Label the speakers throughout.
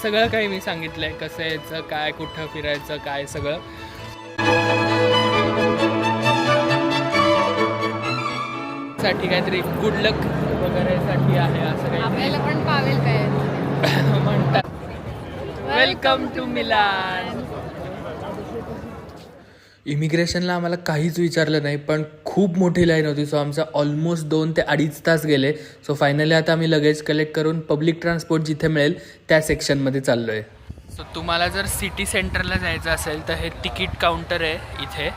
Speaker 1: सगळं काही मी सांगितलंय, कसं यायचं, काय, कुठं फिरायचं, काय सगळं. साठी काहीतरी गुड लक वगैरे साठी आहे असं काही
Speaker 2: आपल्याला पण पावेल काय
Speaker 1: म्हणतात. Welcome to Milan. इमिग्रेशनला आम्हाला काहीच विचारलं नाही, पण खूप मोठी लाईन होती. सो आमचा ऑलमोस्ट 2 ते 2.5 तास गेले. सो फायनली आता आम्ही लगेज कलेक्ट करून पब्लिक ट्रान्सपोर्ट जिथे मिळेल त्या सेक्शनमध्ये चाललो आहे. सो तुम्हाला जर सिटी सेंटरला जायचं असेल तर हे तिकीट काउंटर आहे इथे,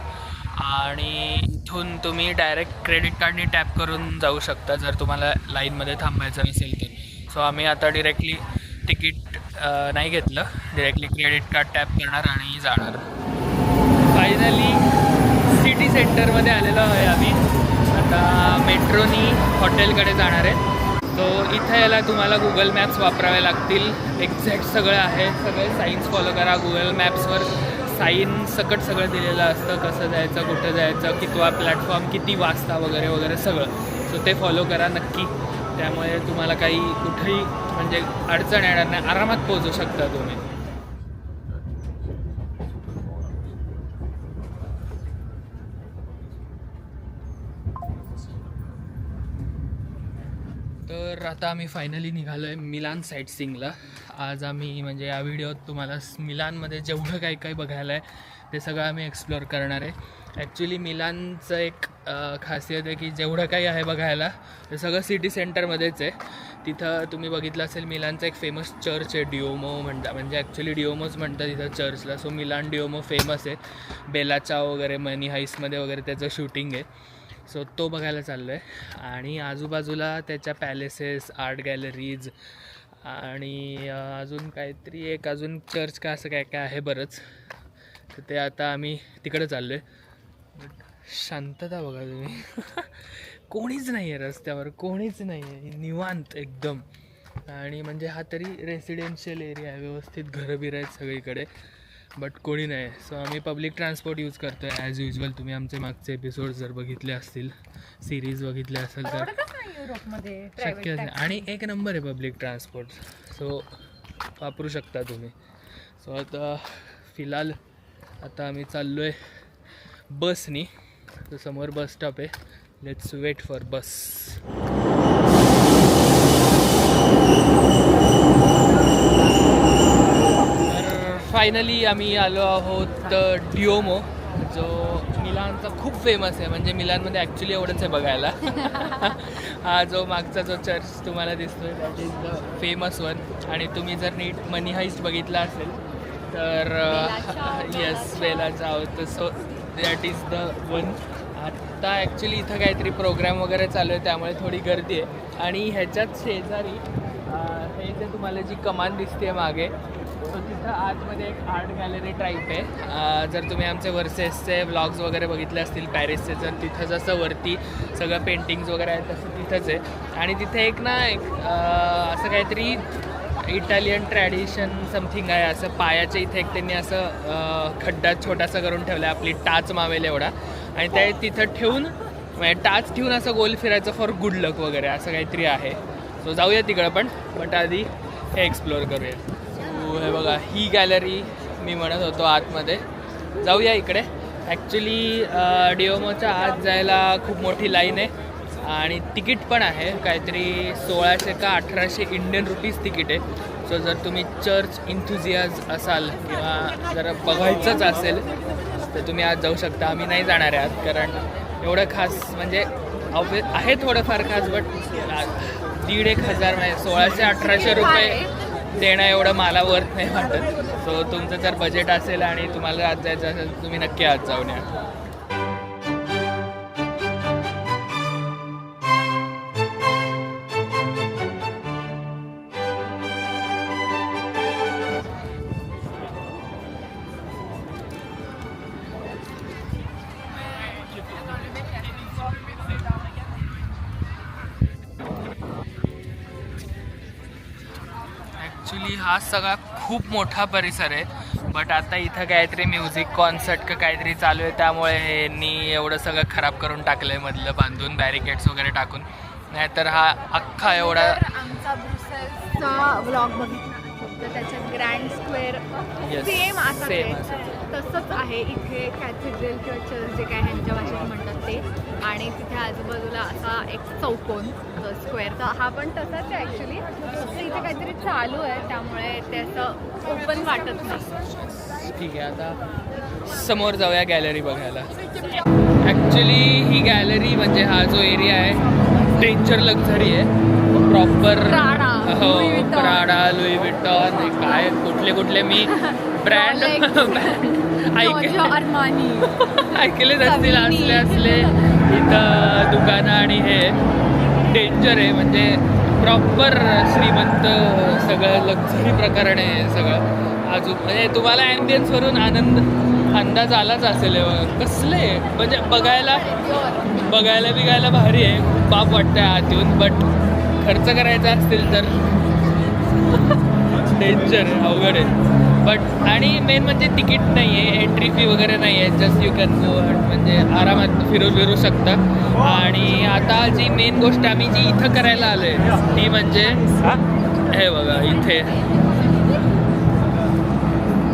Speaker 1: आणि इथून तुम्ही डायरेक्ट क्रेडिट कार्डनी टॅप करून जाऊ शकता जर तुम्हाला लाईनमध्ये थांबायचं नसेल तर. सो आम्ही आता डिरेक्टली तिकीट नाही घेतलं, डिरेक्टली क्रेडिट कार्ड टॅप करणार आणि जाणार. फायनली सिटी सेंटरमध्ये आलेलो आहे आम्ही. आता मेट्रोनी हॉटेलकडे जाणार आहे. तो इथं यायला तुम्हाला गुगल मॅप्स वापरावे लागतील. एक्झॅक्ट सगळं आहे, सगळे साईन्स फॉलो करा. गुगल मॅप्सवर साईन सकट सगळं दिलेलं असतं, कसं जायचं, कुठं जायचं, कितवा प्लॅटफॉर्म, किती वाजता वगैरे वगैरे सगळं. सो ते फॉलो करा नक्की. त्यामुळे तुम्हाला काही कुठेही म्हणजे अडचण येणार नाही, आरामात पोहोचू शकता तुम्ही. तर आता आम्ही फायनली निघालो आहे मिलान साईटसीइंगला. आज आम्ही म्हणजे या व्हिडिओत तुम्हाला मिलानमध्ये जेवढं काही काही बघायला आहे ते सगळं आम्ही एक्सप्लोअर करणार आहे. ॲक्च्युली मिलानचं एक खासियत आहे की जेवढं काही आहे बघायला ते सगळं सिटी सेंटरमध्येच आहे. तिथं तुम्ही बघितलं असेल मिलानचं एक फेमस चर्च आहे, डिओमो म्हणतात, म्हणजे ॲक्च्युली डिओमोच म्हणतात तिथं चर्चला. सो मिलान डिओमो फेमस आहे. बेला चाव वगैरे, मनी हाईस्टमध्ये वगैरे त्याचं शूटिंग आहे. सो तो बघायला चाललो आहे. आणि आजूबाजूला त्याच्या पॅलेसेस, आर्ट गॅलरीज आणि अजून काहीतरी अजून चर्च का असं काय काय आहे बरंच. तर ते आता आम्ही तिकडे चाललो आहे. शांतता बघा तुम्ही. कोणीच नाही आहे रस्त्यावर, कोणीच नाही आहे, निवांत एकदम. आणि म्हणजे हा तरी रेसिडेन्शियल एरिया आहे, व्यवस्थित घरं बिरं आहेत सगळीकडे, बट कोणी नाही. सो आम्ही पब्लिक ट्रान्सपोर्ट यूज करतो आहे ॲज युजल. तुम्ही आमचे मागचे एपिसोड जर बघितले असतील, सिरीज बघितले असेल तर शक्य असेल. आणि एक नंबर आहे पब्लिक ट्रान्सपोर्ट, सो वापरू शकता तुम्ही. सो आता फिलहाल आता आम्ही चाललो आहे बसनी. तर समोर बस स्टॉप आहे. Let's wait for bus. Finally आम्ही आलो आहोत डिओमो, जो मिलानचा खूप फेमस आहे. म्हणजे मिलानमध्ये ॲक्च्युली एवढंच आहे बघायला. हा जो मागचा जो चर्च तुम्हाला दिसतोय that is the famous one. आणि तुम्ही जर नीट मनी हाईस्ट बघितला असेल तर येस, बेला चाव, तर so that is the one. आत्ता ॲक्च्युली इथं काहीतरी प्रोग्राम वगैरे चालू आहे त्यामुळे थोडी गर्दी आहे. आणि ह्याच्यात शेजारी हे जे तुम्हाला जी कमान दिसते मागे, सो तिथं आतमध्ये एक आर्ट गॅलरी टाईप आहे. जर तुम्ही आमचे वर्सेसचे व्लॉग्स वगैरे बघितले असतील पॅरिसचे, तर तिथं जसं वरती सगळं पेंटिंग्स वगैरे आहेत तसं तिथंच आहे. आणि तिथे एक असं काहीतरी इटालियन ट्रॅडिशन समथिंग आहे. असं पायाच्या इथे एक त्यांनी असं खड्डा छोटासा करून ठेवला आहे, आपली टाच मावेल एवढा. आणि ते तिथं ठेवून म्हणजे टाच ठेवून असं गोल फिरायचं फॉर गुड लक वगैरे असं काहीतरी आहे. सो जाऊया तिकडं पण, बट आधी हे एक्सप्लोअर करूया. हे बघा, ही गॅलरी मी म्हणत होतो आतमध्ये. जाऊया इकडे. ॲक्च्युली डिओमोच्या आत जायला खूप मोठी लाईन आहे आणि तिकीट पण आहे, काहीतरी 1600 का 1800 इंडियन रुपीज तिकीट आहे. सो जर तुम्ही चर्च इंथुझियाज असाल किंवा जर बघायचंच असेल तर तुम्ही आज जाऊ शकता. आम्ही नाही जाणार आहे आज, कारण एवढं खास म्हणजे आहे थोडंफार खास, बट 1,500 म्हणजे 1600-1800 रुपये देणं एवढं मला वर्थ नाही वाटत. सो तुमचं जर बजेट असेल आणि तुम्हाला आज जायचं असेल तर तुम्ही नक्की आज जाऊन या. ॲक्च्युली हा सगळा खूप मोठा परिसर आहे, बट आता इथं काहीतरी म्युझिक कॉन्सर्ट का काहीतरी चालू आहे, त्यामुळे यांनी एवढं सगळं खराब करून टाकलं आहे, मधलं बांधून बॅरिकेड्स वगैरे टाकून. नाहीतर हा अख्खा एवढा
Speaker 2: आमचा ब्रुसेल्सचा व्लॉग बघितला तर त्याच्यात grand square
Speaker 1: Yes,
Speaker 2: same
Speaker 1: same
Speaker 2: असं तसंच आहे इथे कॅथेड्रल किंवा चर्च जे काय ह्यांच्या भाषेत म्हणतात ते, आणि तिथे आजूबाजूला असा एक चौकोन स्क्वेअर, तर हा पण तसाच आहे ॲक्च्युली. फक्त इथे काहीतरी चालू आहे त्यामुळे ते असं ओपन वाटत नाही.
Speaker 1: ठीक आहे, आता समोर जाऊया गॅलरी बघायला. ॲक्च्युली ही गॅलरी म्हणजे हा जो एरिया आहे डेंजर लक्झरी आहे. प्रॉपर
Speaker 2: Prada,
Speaker 1: हो,
Speaker 2: Louis Vuitton.
Speaker 1: Prada, Louis Vuitton, काय कुठले कुठले मी ब्रँड
Speaker 2: Giorgio Armani.
Speaker 1: ऐकलेच असतील
Speaker 2: Savini.
Speaker 1: असले इथं दुकानं, आणि हे डेंजर आहे म्हणजे प्रॉपर श्रीमंत सगळं लक्झरी प्रकरण आहे सगळं. अजून म्हणजे तुम्हाला ॲम्बियन्सवरून अंदाज आलाच असेल कसले, म्हणजे बघायला बिगायला भारी आहे, बाप वाटतं आत येऊन. बट खर्च करायचा असतील तर डेंजर आहे, अवघड आहे. बट आणि मेन म्हणजे तिकीट नाही आहे, एंट्री फी वगैरे नाही आहे, जस्ट यू कॅन गो, म्हणजे आरामात फिरू शकता. आणि आता जी मेन गोष्ट आम्ही जी इथं करायला आलो आहे ती म्हणजे हे बघा इथे.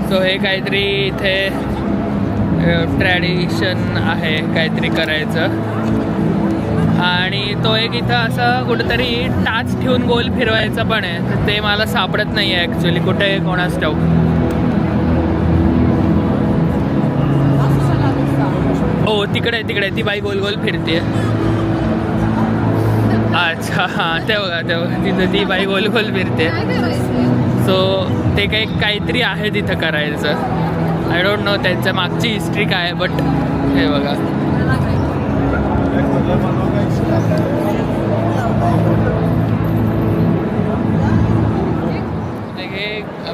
Speaker 1: सो हे काहीतरी इथे ट्रॅडिशन आहे काहीतरी करायचं, आणि तो एक इथं असं कुठेतरी टाच ठेवून गोल फिरवायचा पण आहे, तर ते मला सापडत नाही आहे ॲक्च्युली कुठे आहे, कोणास ठाऊक. हो तिकडे ती बाई गोल गोल फिरते. अच्छा हां, ते बघा तिथं ती बाई गोल गोल फिरते. सो ते काहीतरी आहे तिथं करायचं. आय डोंट नो त्यांच्या मागची हिस्ट्री काय आहे, बट हे बघा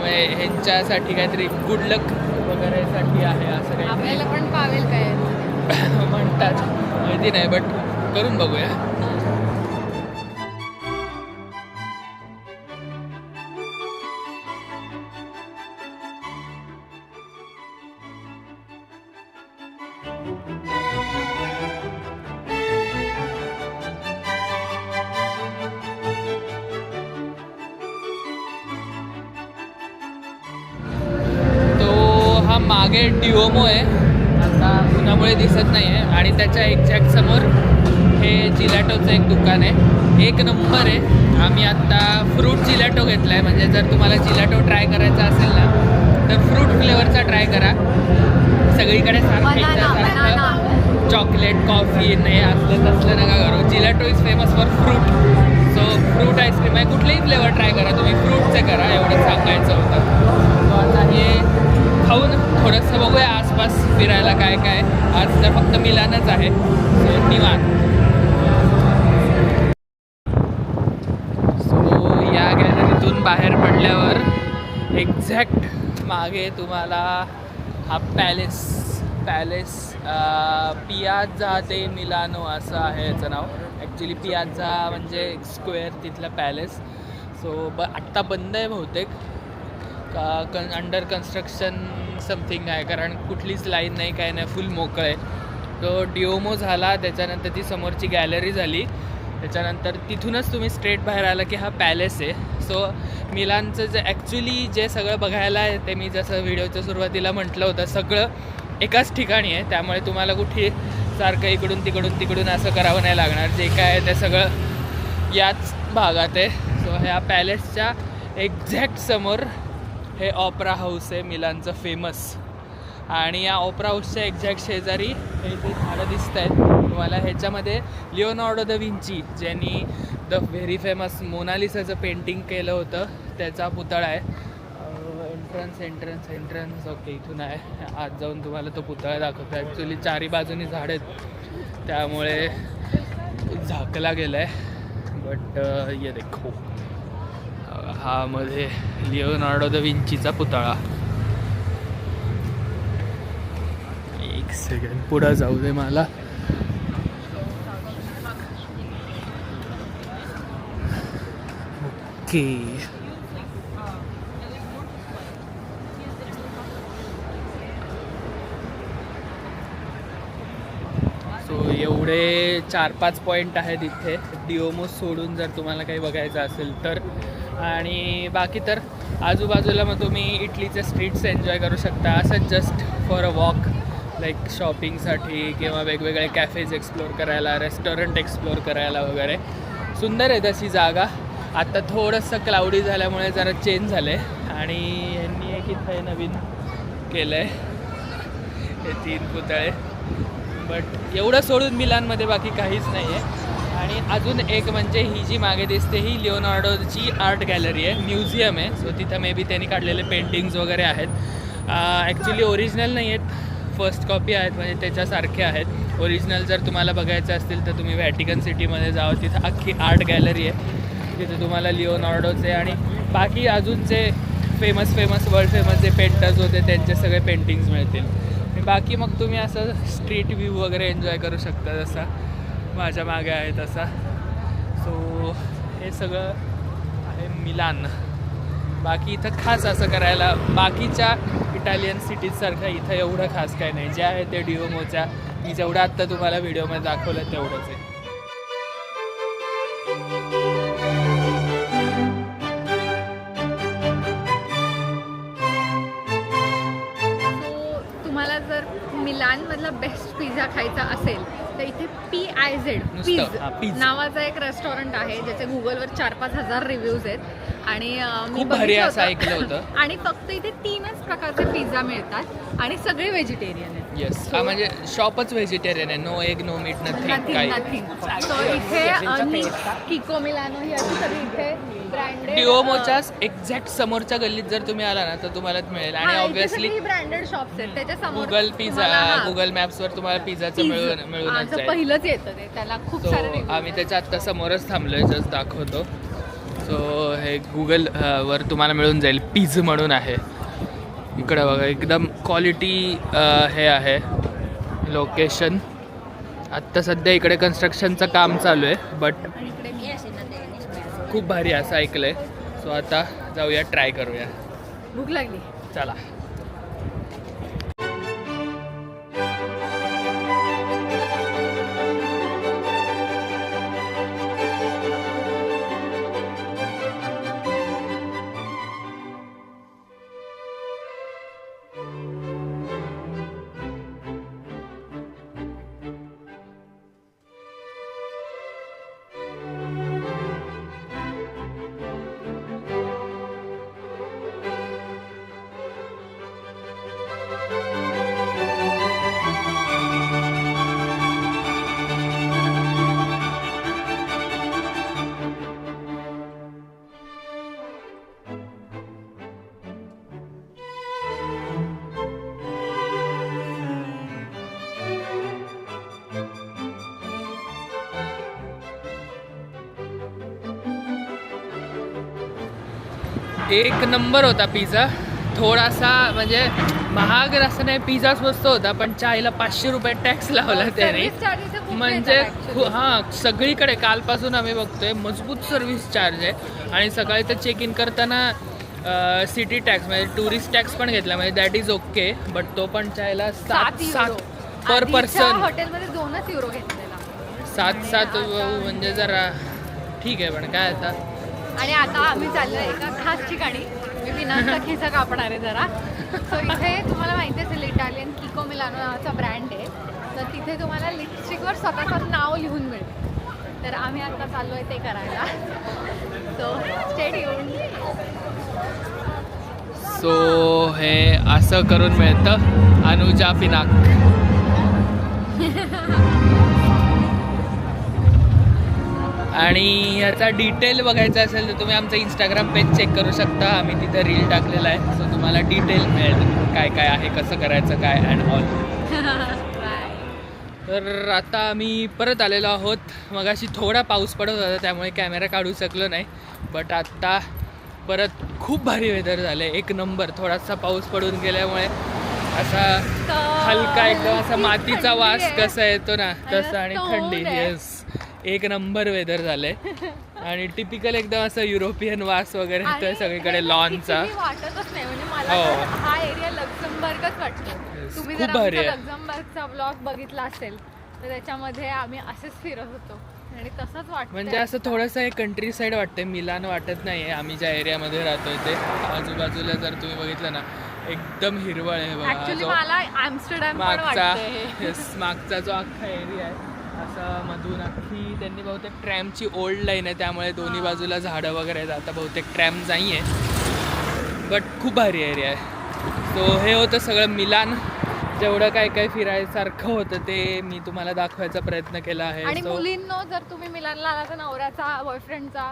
Speaker 1: हे ह्यांच्यासाठी काहीतरी गुड लक वगैरेसाठी आहे असं काही
Speaker 2: आपल्याला पण पावेल काय
Speaker 1: म्हणतात, माहिती नाही, बट करून बघूया. मागे डिओमो आहे, आता उन्हामुळे दिसत नाही आहे, आणि त्याच्या एक्झॅक्ट समोर हे जिलॅटोचं एक दुकान आहे, एक नंबर आहे. आम्ही आत्ता फ्रूट जिलॅटो घेतला आहे, म्हणजे जर तुम्हाला जिलॅटो ट्राय करायचा असेल ना तर फ्रूट फ्लेवरचा ट्राय करा. सगळीकडे सारखं चॉकलेट कॉफी नाही असलं तसलं नका करू. Gelato is famous for fruit, so fruit ice cream आहे, कुठलेही फ्लेवर ट्राय करा तुम्ही, फ्रूटचे करा, एवढं सांगायचं होतं. सो आता हे खाऊन थोडंसं बघूया आसपास फिरायला काय काय. आज तर फक्त मिलानच आहे, सो निवांत. सो या गॅलरीतून बाहेर पडल्यावर एक्झॅक्ट मागे तुम्हाला हा पॅलेस पियाझा दे मिलानो असं आहे याचं नाव. ॲक्च्युली पियाझा म्हणजे स्क्वेअर तिथला पॅलेस. सो आत्ता बंद आहे बहुतेक, अंडर कन्स्ट्रक्शन समथिंग आहे, कारण कुठलीच लाईन नाही काय नाही, फुल मोकळं आहे. तो डिओमो झाला, त्याच्यानंतर ती समोरची गॅलरी झाली, त्याच्यानंतर तिथूनच तुम्ही स्ट्रेट बाहेर आला की हा पॅलेस आहे. सो मिलानचं जे ॲक्च्युली जे सगळं बघायला आहे ते मी जसं व्हिडिओच्या सुरुवातीला म्हटलं होतं सगळं एकाच ठिकाणी आहे, त्यामुळे तुम्हाला कुठे सारखं इकडून तिकडून असं करावं नाही लागणार. जे काय आहे ते सगळं याच भागात आहे. सो ह्या पॅलेसच्या एक्झॅक्ट समोर हे ऑपरा हाऊस आहे मिलानचं फेमस, आणि या ऑपरा हाऊसच्या एक्झॅक्ट शेजारी हे जे झाडं दिसत आहेत तुम्हाला, ह्याच्यामध्ये लिओनार्डो द विंची ज्यांनी द व्हेरी फेमस मोनालिसाचं पेंटिंग केलं होतं त्याचा पुतळा आहे. एंट्रन्स ओके इथून आहे. आज जाऊन तुम्हाला तो पुतळा दाखवतो. ॲक्च्युली चारी बाजूनी झाड आहेत त्यामुळे झाकला गेला आहे, बट ये देखो हा मध्ये लिओनार्डो द विंचीचा पुतळा. एक सेकंड पुढं जाऊ दे मला. ओके सो एवढे 4-5 पॉईंट आहेत इथे डिओमो सोडून, जर तुम्हाला काही बघायचं असेल तर. आणि बाकी तर आजूबाजूला मग तुम्ही इटलीचे स्ट्रीट्स एन्जॉय करू शकता असं just for a walk, like शॉपिंगसाठी किंवा वेगवेगळे कॅफेज एक्सप्लोअर करायला, रेस्टॉरंट एक्सप्लोअर करायला वगैरे. सुंदर आहे तशी जागा. आता थोडंसं क्लाउडी झाल्यामुळे जरा चेंज झालं आहे. आणि यांनी एक इथं नवीन केलं आहे हे 3 पुतळे. बट एवढं सोडून मिलानमध्ये बाकी काहीच नाही आहे. आणि अजून एक म्हणजे ही जी मागे दिसते ही लिओनार्डोची आर्ट गॅलरी आहे, म्युझियम आहे. सो तिथं मे बी त्यांनी काढलेले पेंटिंग्स वगैरे आहेत. ॲक्च्युली ओरिजिनल नाही आहेत, फर्स्ट कॉपी आहेत, म्हणजे त्याच्यासारखे आहेत. ओरिजिनल जर तुम्हाला बघायचं असतील तर तुम्ही व्हॅटिकन सिटीमध्ये जावं, तिथं अख्खी आर्ट गॅलरी आहे. तिथे तुम्हाला लिओनार्डोचे आणि बाकी अजूनचे फेमस वर्ल्ड फेमस जे पेंटर्स होते त्यांचे सगळे पेंटिंग्स मिळतील. आणि बाकी मग तुम्ही असं स्ट्रीट व्ह्यू वगैरे एन्जॉय करू शकता, जसा माझ्या मागे आहे तसा. सो हे सगळं आहे मिलान. बाकी इथं खास असं करायला बाकीच्या इटालियन सिटीजसारखं इथं एवढं खास काय नाही. जे आहे ते डिओमोच्या मी जेवढं आत्ता तुम्हाला व्हिडिओमध्ये दाखवलं तेवढंच आहे.
Speaker 2: तुम्हाला जर मिलानमधला बेस्ट पिझ्झा खायचा असेल तर इथे PIZ
Speaker 1: पीज
Speaker 2: नावाचं एक रेस्टॉरंट आहे ज्याचे गुगलवर 4-5 हजार रिव्ह्यूज आहेत. आणि मी
Speaker 1: खूप भारी
Speaker 2: बघितलं
Speaker 1: असं ऐकलं होतं.
Speaker 2: आणि फक्त इथे 3च प्रकारचे पिझ्झा मिळतात आणि सगळे व्हेजिटेरियन आहेत.
Speaker 1: येस, म्हणजे शॉपच व्हेजिटेरियन आहे, no egg no meat nothing काही.
Speaker 2: सो इथे किको मिलानो ही अशी सगळी इथे ब्रँडेड
Speaker 1: डिओमोच्याच एक्झॅक्ट समोरच्या गल्लीत जर तुम्ही आला ना तर तुम्हाला मिळेल. आणि ऑब्व्हियसली
Speaker 2: ब्रँडेड शॉप्स आहेत त्याच्या समोर
Speaker 1: गुगल पिझ्झा, गुगल मॅप्सवर तुम्हाला पिझ्याचं मिळूनच जाईल.
Speaker 2: पहिलंच येतं ते, त्याला खूप सारे
Speaker 1: सो
Speaker 2: reviews
Speaker 1: आम्ही त्याच्या आत्ता समोरच थांबलोय, जस्ट दाखवतो. सो हे गुगल वर तुम्हाला मिळून जाईल. पिझ म्हणून आहे इकडं बघा, एकदम क्वालिटी हे आहे लोकेशन. आत्ता सध्या इकडे कन्स्ट्रक्शनचं काम चालू आहे, बट खूप भारी असं ऐकलं आहे. सो आता जाऊया, ट्राय करूया.
Speaker 2: भूक लागली,
Speaker 1: चला. एक नंबर होता पिझ्झा. थोडासा म्हणजे महाग असं नाही, पिझ्झा स्वस्त होता पण चायला 500 रुपये टॅक्स लावला त्याने. म्हणजे हां, सगळीकडे कालपासून आम्ही बघतोय मजबूत सर्व्हिस चार्ज आहे. आणि सकाळी तर चेक इन करताना सिटी टॅक्स म्हणजे टुरिस्ट टॅक्स पण घेतला, म्हणजे दॅट इज ओके. बट तो पण चायला 7 पर पर्सन.
Speaker 2: हॉटेलमध्ये 2 युरो घेतलेला.
Speaker 1: 7 म्हणजे जरा ठीक आहे, पण काय आता.
Speaker 2: आणि आता आम्ही चाललोय एका खास ठिकाणी. मी विनाचा खिसा कापणार आहे जरा. सो इथे तुम्हाला माहिती असेल इटालियन किको मिलानो नावाचा ब्रँड आहे. तर तिथे तुम्हाला लिपस्टिकवर स्वतःचं नाव लिहून मिळेल. तर आम्ही आता चाललोय ते करायला. So stay tuned.
Speaker 1: सो हे असं करून मिळतं अनुजा पिनाक. आणि याचा डिटेल बघायचा असेल तर तुम्ही आमचं इंस्टाग्राम पेज चेक करू शकता. आम्ही तिथं रील टाकलेला आहे. सो तुम्हाला डिटेल मिळेल काय काय आहे, कसं करायचं काय अँड ऑल. तर आता आम्ही परत आलेलो आहोत. मगाशी थोडा पाऊस पडत होता त्यामुळे कॅमेरा काढू शकलो नाही. बट आत्ता परत खूप भारी वेदर झालं आहे, एक नंबर. थोडासा पाऊस पडून गेल्यामुळे असा हलका एकदम असा मातीचा वास कसा येतो ना तसं, आणि थंडी. येस, एक नंबर वेदर झालंय. आणि टिपिकल एकदम असं युरोपियन वास वगैरे येतोय सगळीकडे लॉनचा.
Speaker 2: वाटतच नाही म्हणजे मला हा एरिया लक्झमबर्गच वाटतो. तुम्ही जर लक्झमबर्गचा ब्लॉग बघितला असेल तर त्याच्यामध्ये आम्ही असेच फिरत होतो. आणि तसंच वाटतं
Speaker 1: म्हणजे असं थोडंसं हे कंट्री साईड वाटतंय, मिलान वाटत नाही आहे. आम्ही ज्या एरियामध्ये राहतोय ते आजूबाजूला जर तुम्ही बघितलं ना एकदम हिरवळ आहे बघा.
Speaker 2: ऍक्च्युली
Speaker 1: जो
Speaker 2: मला आमस्टरडॅम पण
Speaker 1: मागचा
Speaker 2: वाटतंय हे.
Speaker 1: मागचा जो अख्खा एरिया आहे असं मधून अख्खी त्यांनी बहुतेक ट्रॅमची ओल्ड लाईन आहे त्यामुळे दोन्ही बाजूला झाडं वगैरे आहेत. आता बहुतेक ट्रॅम नाही आहे बट खूप भारी एरिया आहे. सो हे होतं सगळं मिलान. जेवढं काय काय फिरायसारखं होतं ते मी तुम्हाला दाखवायचा प्रयत्न केला आहे.
Speaker 2: आणि
Speaker 1: सो
Speaker 2: मुलींनो जर तुम्ही मिलानला आला तर नवऱ्याचा बॉयफ्रेंडचा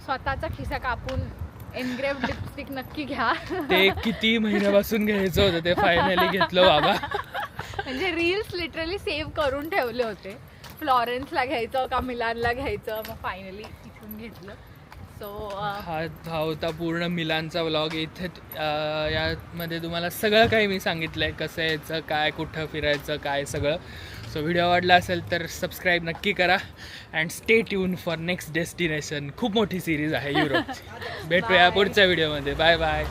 Speaker 2: स्वतःचा खिसा कापून एनग्रेव लिपस्टिक नक्की घ्या.
Speaker 1: ते किती महिन्यापासून घ्यायचं होतं ते फायनली घेतलं बाबा.
Speaker 2: म्हणजे रील्स लिटरली सेव्ह करून ठेवले होते. फ्लॉरेन्सला घ्यायचं का मिलानला घ्यायचं, मग फायनली इथून घेतलं. सो
Speaker 1: हा होता पूर्ण मिलानचा व्लॉग. इथे यामध्ये तुम्हाला सगळं काही मी सांगितलं आहे, कसं यायचं, काय, कुठं फिरायचं, काय सगळं. सो व्हिडिओ आवडला असेल तर सबस्क्राईब नक्की करा and stay tune for next destination. खूप मोठी सिरीज आहे युरोपची. भेटूया पुढच्या व्हिडिओमध्ये. Bye bye.